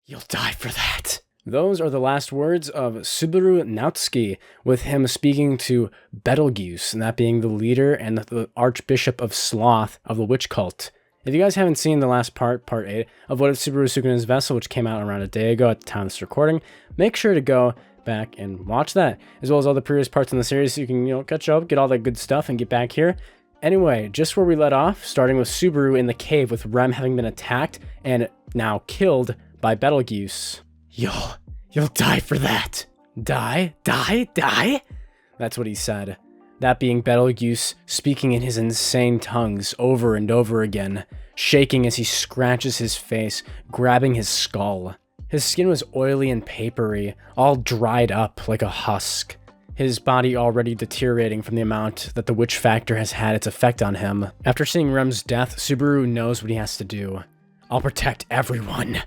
You'll die for that. Those are the last words of Subaru Nautsuki, with him speaking to Betelgeuse, and that being the leader and the Archbishop of Sloth of the witch cult. If you guys haven't seen the last part 8, of What If Subaru Sukuna's Vessel, which came out around a day ago at the time of this recording, make sure to go back and watch that, as well as all the previous parts in the series, so you can, catch up, get all that good stuff, and get back here. Anyway, just where we let off, starting with Subaru in the cave with Rem having been attacked and now killed by Betelgeuse. You'll die for that. Die? That's what he said. That being Betelgeuse speaking in his insane tongues over and over again, shaking as he scratches his face, grabbing his skull. His skin was oily and papery, all dried up like a husk. His body already deteriorating from the amount that the witch factor has had its effect on him. After seeing Rem's death, Subaru knows what he has to do. I'll protect everyone.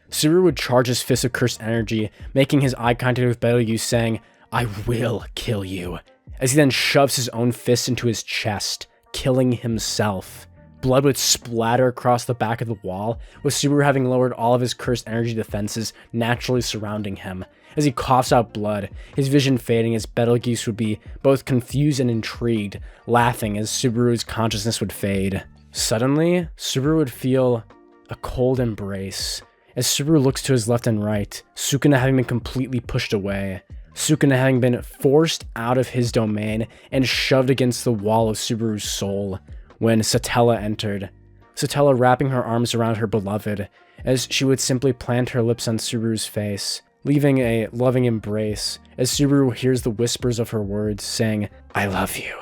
Subaru would charge his fist of cursed energy, making his eye contact with Betelgeuse, saying, I will kill you, as he then shoves his own fist into his chest, killing himself. Blood would splatter across the back of the wall, with Subaru having lowered all of his cursed energy defenses naturally surrounding him. As he coughs out blood, his vision fading as Betelgeuse would be both confused and intrigued, laughing as Subaru's consciousness would fade. Suddenly, Subaru would feel a cold embrace. As Subaru looks to his left and right, Sukuna having been completely pushed away. Sukuna having been forced out of his domain and shoved against the wall of Subaru's soul when Satella entered. Satella wrapping her arms around her beloved, as she would simply plant her lips on Subaru's face, leaving a loving embrace as Subaru hears the whispers of her words saying, I love you.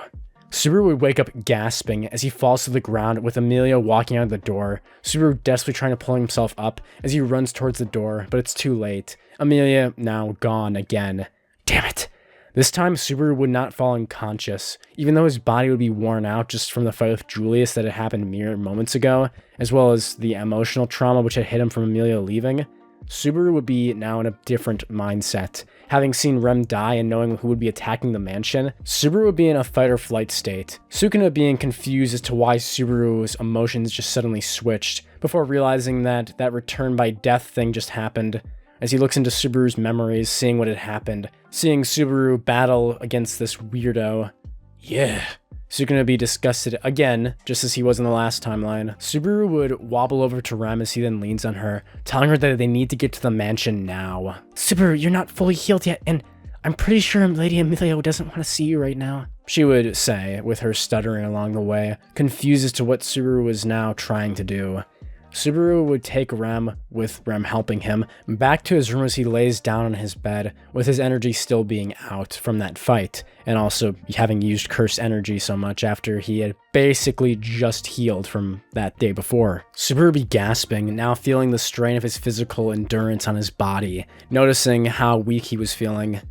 Subaru would wake up gasping as he falls to the ground with Amelia walking out the door. Subaru desperately trying to pull himself up as he runs towards the door, but it's too late. Amelia now gone again. Damn it. This time Subaru would not fall unconscious, even though his body would be worn out just from the fight with Julius that had happened mere moments ago, as well as the emotional trauma which had hit him from Amelia leaving. Subaru would be now in a different mindset. Having seen Rem die and knowing who would be attacking the mansion, Subaru would be in a fight or flight state. Sukuna being confused as to why Subaru's emotions just suddenly switched, before realizing that return by death thing just happened. As he looks into Subaru's memories, seeing what had happened, seeing Subaru battle against this weirdo. Yeah. Sukuna be disgusted again, just as he was in the last timeline. Subaru would wobble over to Rem as he then leans on her, telling her that they need to get to the mansion now. Subaru, you're not fully healed yet, and I'm pretty sure Lady Amelia doesn't want to see you right now, she would say, with her stuttering along the way, confused as to what Subaru was now trying to do. Subaru would take Rem, with Rem helping him, back to his room as he lays down on his bed, with his energy still being out from that fight, and also having used cursed energy so much after he had basically just healed from that day before. Subaru be gasping, now feeling the strain of his physical endurance on his body, noticing how weak he was feeling.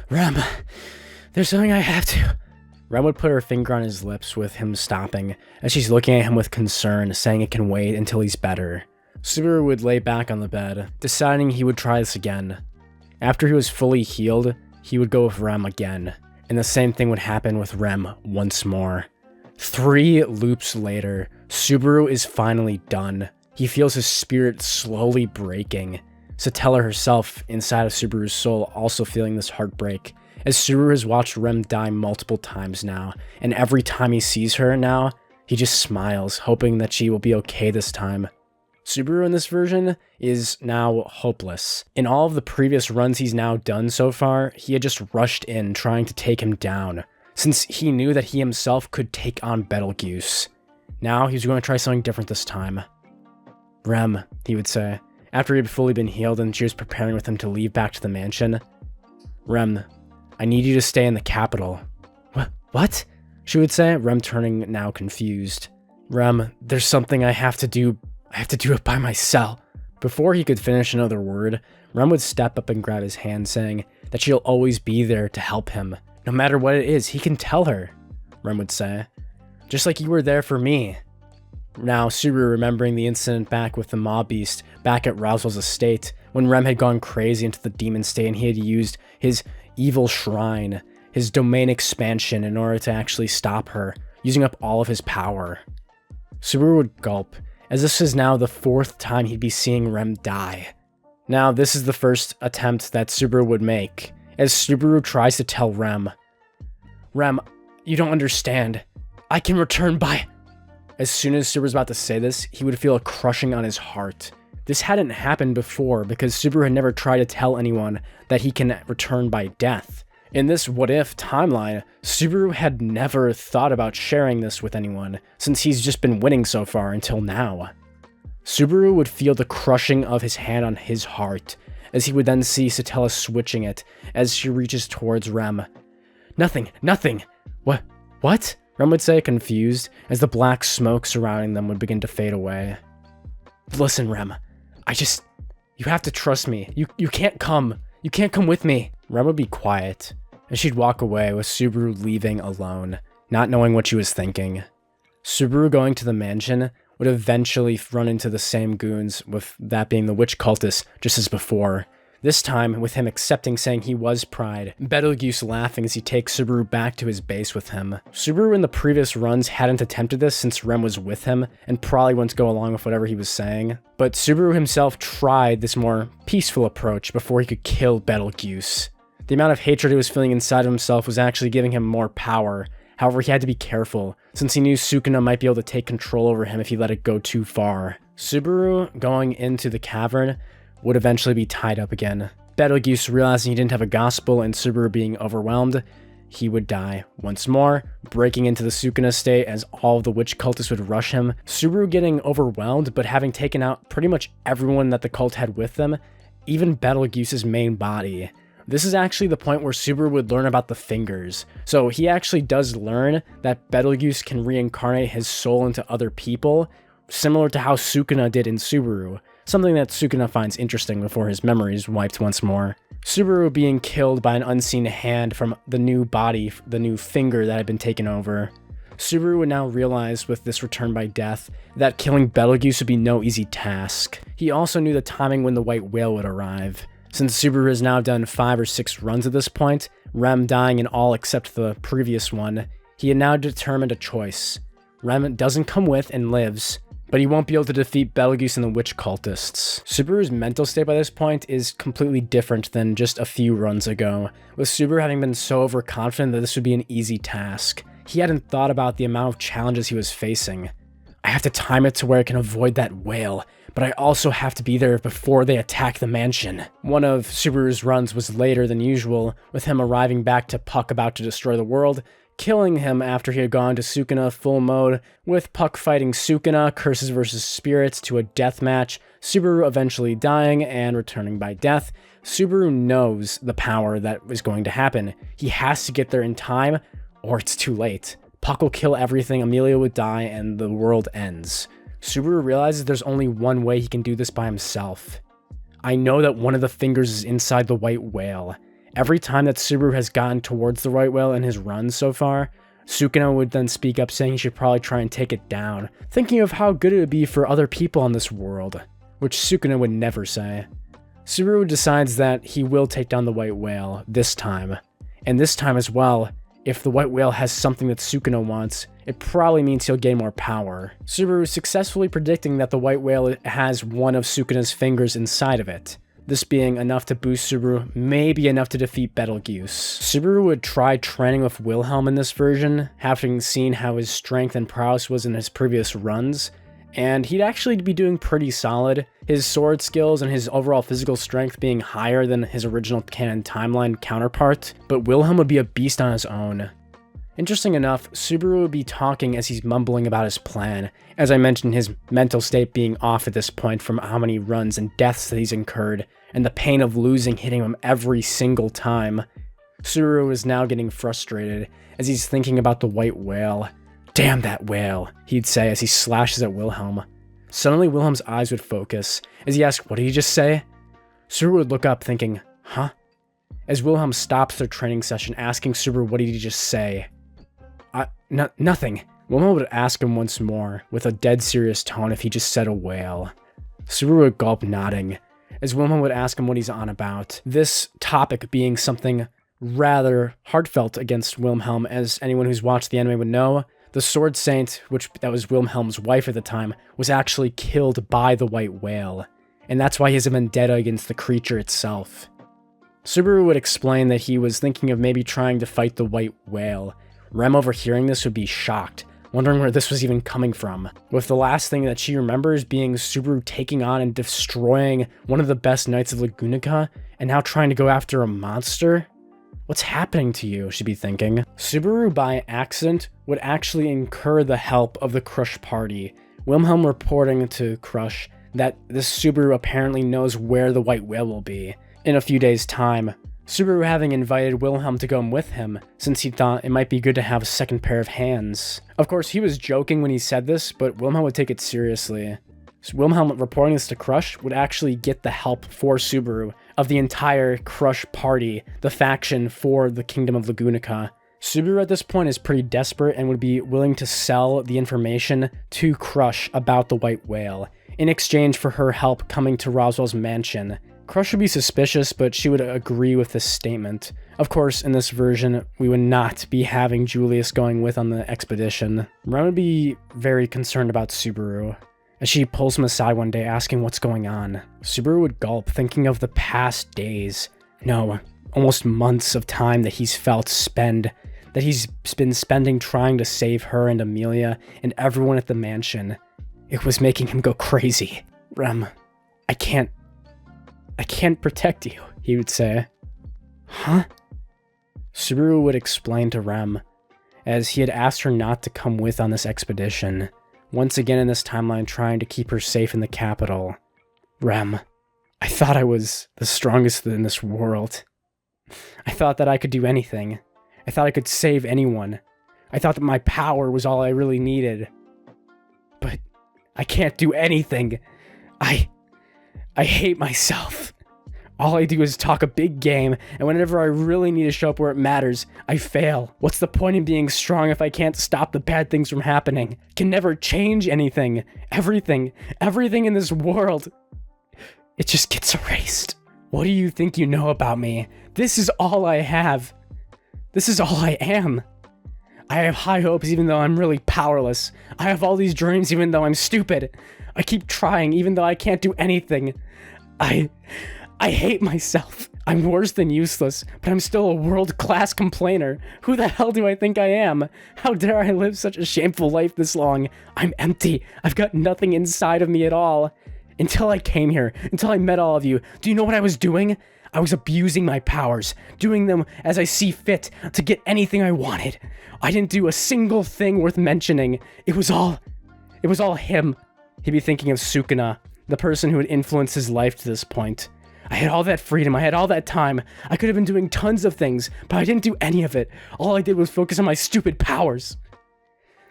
Rem, there's something I have to... Rem would put her finger on his lips with him stopping, as she's looking at him with concern, saying it can wait until he's better. Subaru would lay back on the bed, deciding he would try this again. After he was fully healed, he would go with Rem again, and the same thing would happen with Rem once more. 3 loops later, Subaru is finally done. He feels his spirit slowly breaking. Satella herself, inside of Subaru's soul, also feeling this heartbreak, as Subaru has watched Rem die multiple times now, and every time he sees her now, he just smiles, hoping that she will be okay this time. Subaru in this version is now hopeless. In all of the previous runs he's now done so far, he had just rushed in trying to take him down, since he knew that he himself could take on Betelgeuse. Now he was going to try something different this time. Rem, he would say, after he had fully been healed and she was preparing with him to leave back to the mansion. Rem, I need you to stay in the capital. What? She would say, Rem turning now confused. Rem, there's something I have to do. I have to do it by myself. Before he could finish another word, Rem would step up and grab his hand, saying that she'll always be there to help him. No matter what it is, he can tell her, Rem would say. Just like you were there for me. Now, Subaru remembering the incident back with the mob beast back at Roswell's estate, when Rem had gone crazy into the demon state and he had used his evil shrine, his domain expansion, in order to actually stop her, using up all of his power. Subaru would gulp, as this is now the 4th time he'd be seeing Rem die. Now, this is the first attempt that Subaru would make, as Subaru tries to tell Rem, "Rem, you don't understand. I can return by..." As soon as Subaru was about to say this, he would feel a crushing on his heart. This hadn't happened before because Subaru had never tried to tell anyone that he can return by death. In this what-if timeline, Subaru had never thought about sharing this with anyone, since he's just been winning so far until now. Subaru would feel the crushing of his hand on his heart, as he would then see Satella switching it as she reaches towards Rem. "Nothing, nothing! What? Rem would say, confused, as the black smoke surrounding them would begin to fade away. "Listen, Rem, you have to trust me. You can't come. You can't come with me." Rem would be quiet, and she'd walk away with Subaru leaving alone, not knowing what she was thinking. Subaru going to the mansion would eventually run into the same goons, with that being the witch cultists, just as before. This time, with him accepting saying he was Pride, Betelgeuse laughing as he takes Subaru back to his base with him. Subaru in the previous runs hadn't attempted this since Rem was with him, and probably wouldn't go along with whatever he was saying. But Subaru himself tried this more peaceful approach before he could kill Betelgeuse. The amount of hatred he was feeling inside of himself was actually giving him more power. However, he had to be careful, since he knew Sukuna might be able to take control over him if he let it go too far. Subaru, going into the cavern, would eventually be tied up again. Betelgeuse realizing he didn't have a gospel and Subaru being overwhelmed, he would die once more, breaking into the Sukuna state as all of the witch cultists would rush him. Subaru getting overwhelmed, but having taken out pretty much everyone that the cult had with them, even Betelgeuse's main body. This is actually the point where Subaru would learn about the fingers. So he actually does learn that Betelgeuse can reincarnate his soul into other people, similar to how Sukuna did in Subaru, something that Sukuna finds interesting before his memory is wiped once more. Subaru being killed by an unseen hand from the new body, the new finger that had been taken over. Subaru would now realize with this return by death that killing Betelgeuse would be no easy task. He also knew the timing when the white whale would arrive. Since Subaru has now done 5 or 6 runs at this point, Rem dying in all except the previous one, he had now determined a choice. Rem doesn't come with and lives, but he won't be able to defeat Betelgeuse and the witch cultists. Subaru's mental state by this point is completely different than just a few runs ago, with Subaru having been so overconfident that this would be an easy task. He hadn't thought about the amount of challenges he was facing. "I have to time it to where I can avoid that whale, but I also have to be there before they attack the mansion." One of Subaru's runs was later than usual, with him arriving back to Puck about to destroy the world, killing him after he had gone to Sukuna full mode, with Puck fighting Sukuna, Curses vs. Spirits, to a death match, Subaru eventually dying and returning by death. Subaru knows the power that is going to happen. He has to get there in time, or it's too late. Puck will kill everything, Amelia would die, and the world ends. Subaru realizes there's only one way he can do this by himself. "I know that one of the fingers is inside the white whale." Every time that Subaru has gotten towards the white whale in his runs so far, Sukuna would then speak up saying he should probably try and take it down, thinking of how good it would be for other people on this world, which Sukuna would never say. Subaru decides that he will take down the white whale this time, and this time as well, if the white whale has something that Sukuna wants, it probably means he'll gain more power. Subaru successfully predicting that the white whale has one of Sukuna's fingers inside of it. This being enough to boost Subaru, maybe enough to defeat Betelgeuse. Subaru would try training with Wilhelm in this version, having seen how his strength and prowess was in his previous runs, and he'd actually be doing pretty solid, his sword skills and his overall physical strength being higher than his original canon timeline counterpart, but Wilhelm would be a beast on his own. Interesting enough, Subaru would be talking as he's mumbling about his plan, as I mentioned his mental state being off at this point from how many runs and deaths that he's incurred, and the pain of losing hitting him every single time. Subaru is now getting frustrated as he's thinking about the white whale. "Damn that whale," he'd say as he slashes at Wilhelm. Suddenly Wilhelm's eyes would focus as he asked, "What did he just say?" Subaru would look up thinking, "Huh?" As Wilhelm stops their training session asking Subaru what did he just say. Nothing. Wilhelm would ask him once more, with a dead serious tone if he just said a whale. Subaru would gulp, nodding, as Wilhelm would ask him what he's on about. This topic being something rather heartfelt against Wilhelm, as anyone who's watched the anime would know. The Sword Saint, that was Wilhelm's wife at the time, was actually killed by the white whale. and that's why he has a vendetta against the creature itself. Subaru would explain that he was thinking of maybe trying to fight the white whale. Rem, overhearing this, would be shocked, wondering where this was even coming from, with the last thing that she remembers being Subaru taking on and destroying one of the best knights of Lagunica, and now trying to go after a monster? What's happening to you, she'd be thinking. Subaru, by accident, would actually incur the help of the Crush party, Wilhelm reporting to Crush that this Subaru apparently knows where the white whale will be in a few days' time, Subaru having invited Wilhelm to go with him, since he thought it might be good to have a second pair of hands. Of course, he was joking when he said this, but Wilhelm would take it seriously. So Wilhelm reporting this to Crush would actually get the help for Subaru of the entire Crush party, the faction for the Kingdom of Lagunica. Subaru at this point is pretty desperate and would be willing to sell the information to Crush about the white whale, in exchange for her help coming to Roswell's mansion. Crush would be suspicious, but she would agree with this statement. Of course, in this version, we would not be having Julius going with on the expedition. Ren would be very concerned about Subaru, as she pulls him aside one day asking what's going on. Subaru would gulp, thinking of the past days, no, almost months of time that he's been spending trying to save her and Amelia and everyone at the mansion. It was making him go crazy. Rem, I can't protect you, he would say. Huh? Subaru would explain to Rem, as he had asked her not to come with on this expedition, once again in this timeline trying to keep her safe in the capital. Rem, I thought I was the strongest in this world. I thought that I could do anything. I thought I could save anyone. I thought that my power was all I really needed. But I can't do anything. I hate myself. All I do is talk a big game, and whenever I really need to show up where it matters, I fail. What's the point in being strong if I can't stop the bad things from happening? Can never change anything. Everything in this world. It just gets erased. What do you think you know about me? This is all I have. This is all I am. I have high hopes even though I'm really powerless. I have all these dreams even though I'm stupid. I keep trying even though I can't do anything. I hate myself. I'm worse than useless, but I'm still a world-class complainer. Who the hell do I think I am? How dare I live such a shameful life this long? I'm empty. I've got nothing inside of me at all. Until I came here, until I met all of you, do you know what I was doing? I was abusing my powers, doing them as I see fit to get anything I wanted. I didn't do a single thing worth mentioning. It was all him. He'd be thinking of Sukuna, the person who had influenced his life to this point. I had all that freedom, I had all that time. I could have been doing tons of things, but I didn't do any of it. All I did was focus on my stupid powers.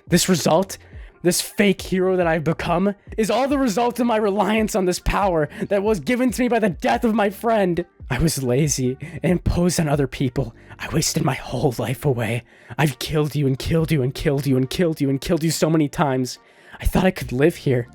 This result, this fake hero that I've become, is all the result of my reliance on this power that was given to me by the death of my friend. I was lazy and imposed on other people. I wasted my whole life away. I've killed you and killed you and killed you and killed you and killed you so many times. I thought I could live here.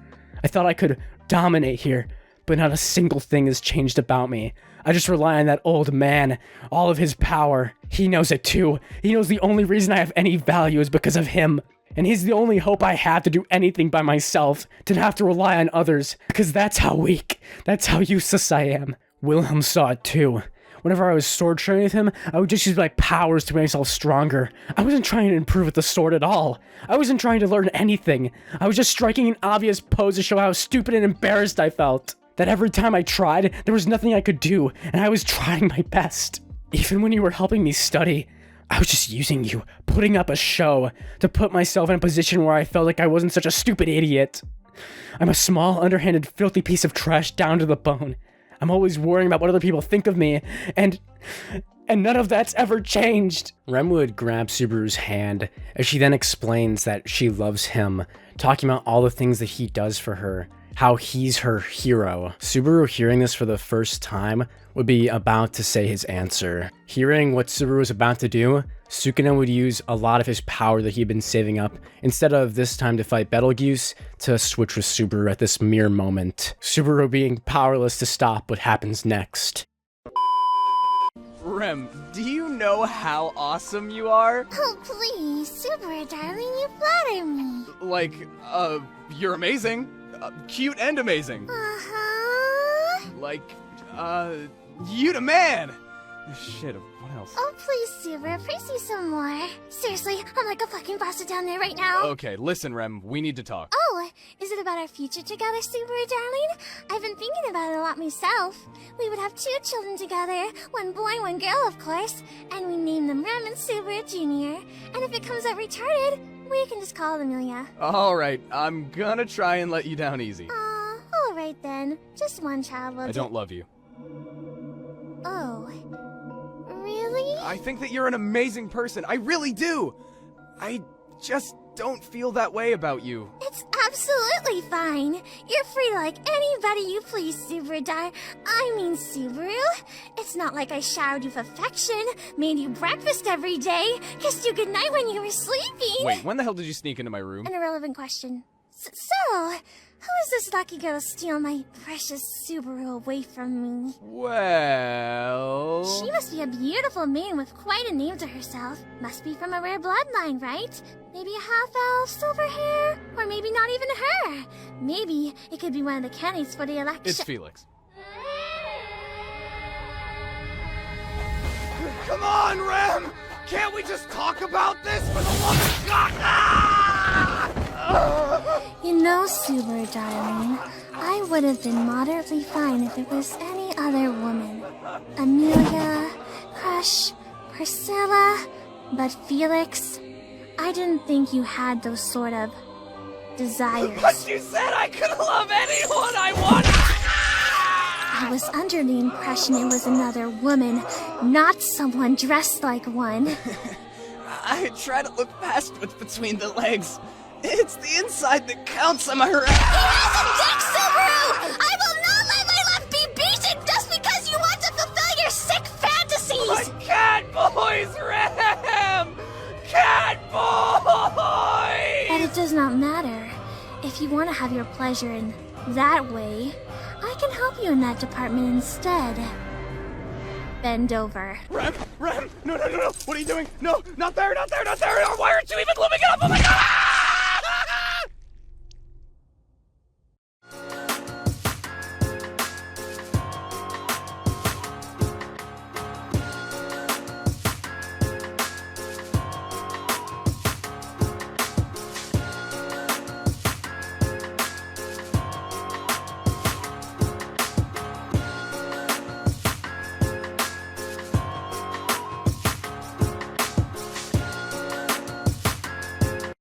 I thought I could dominate here, but not a single thing has changed about me. I just rely on that old man, all of his power. He knows it too. He knows the only reason I have any value is because of him. And he's the only hope I have to do anything by myself, to not have to rely on others, because that's how weak, that's how useless I am. Wilhelm saw it too. Whenever I was sword training with him, I would just use my powers to make myself stronger. I wasn't trying to improve with the sword at all. I wasn't trying to learn anything. I was just striking an obvious pose to show how stupid and embarrassed I felt. That every time I tried, there was nothing I could do, and I was trying my best. Even when you were helping me study, I was just using you, putting up a show, to put myself in a position where I felt like I wasn't such a stupid idiot. I'm a small, underhanded, filthy piece of trash down to the bone. I'm always worrying about what other people think of me, and none of that's ever changed. Rem would grab Subaru's hand, as she then explains that she loves him, talking about all the things that he does for her, how he's her hero. Subaru, hearing this for the first time, would be about to say his answer. Hearing what Subaru was about to do, Sukuna would use a lot of his power that he'd been saving up, instead of this time to fight Betelgeuse, to switch with Subaru at this mere moment. Subaru being powerless to stop what happens next. Rem, do you know how awesome you are? Oh, please, Subaru, darling, you flatter me. Like, you're amazing. Cute and amazing. Uh-huh. Like, you the man! Shit, what else? Oh, please, Subaru, praise you some more. Seriously, I'm like a fucking bastard down there right now. Okay, listen, Rem, we need to talk. Oh, is it about our future together, Subaru, darling? I've been thinking about it a lot myself. We would have 2 children together, 1 boy, 1 girl, of course, and we name them Rem and Subaru Jr. And if it comes out retarded, we can just call them Amelia. Alright, I'm gonna try and let you down easy. Aw, alright then. Just 1 child will I don't love you. Oh. Really? I think that you're an amazing person. I really do. I just don't feel that way about you. It's absolutely fine. You're free to like anybody you please, Subaru. Subaru. It's not like I showered you with affection, made you breakfast every day, kissed you goodnight when you were sleeping. Wait, when the hell did you sneak into my room? An irrelevant question. So, who is this lucky girl to steal my precious Subaru away from me? Well... She must be a beautiful maiden with quite a name to herself. Must be from a rare bloodline, right? Maybe a half-elf, silver hair, or maybe not even her. Maybe it could be one of the candidates for the election. It's Felix. Come on, Rem! Can't we just talk about this for the love of God? You know, Subaru, darling, I would have been moderately fine if it was any other woman. Amelia, Crush, Priscilla, but Felix, I didn't think you had those sort of desires. But you said I could love anyone I wanted! I was under the impression it was another woman, not someone dressed like one. I try to look past what's between the legs. It's the inside that counts, am I right? He has a dick, Subaru! I will not let my left be beaten just because you want to fulfill your sick fantasies! My Catboi's Ram! Catboi! But it does not matter. If you want to have your pleasure in that way, I can help you in that department instead. Bend over. Rem! No! What are you doing? No, not there! Why aren't you even looming it up? Oh my God!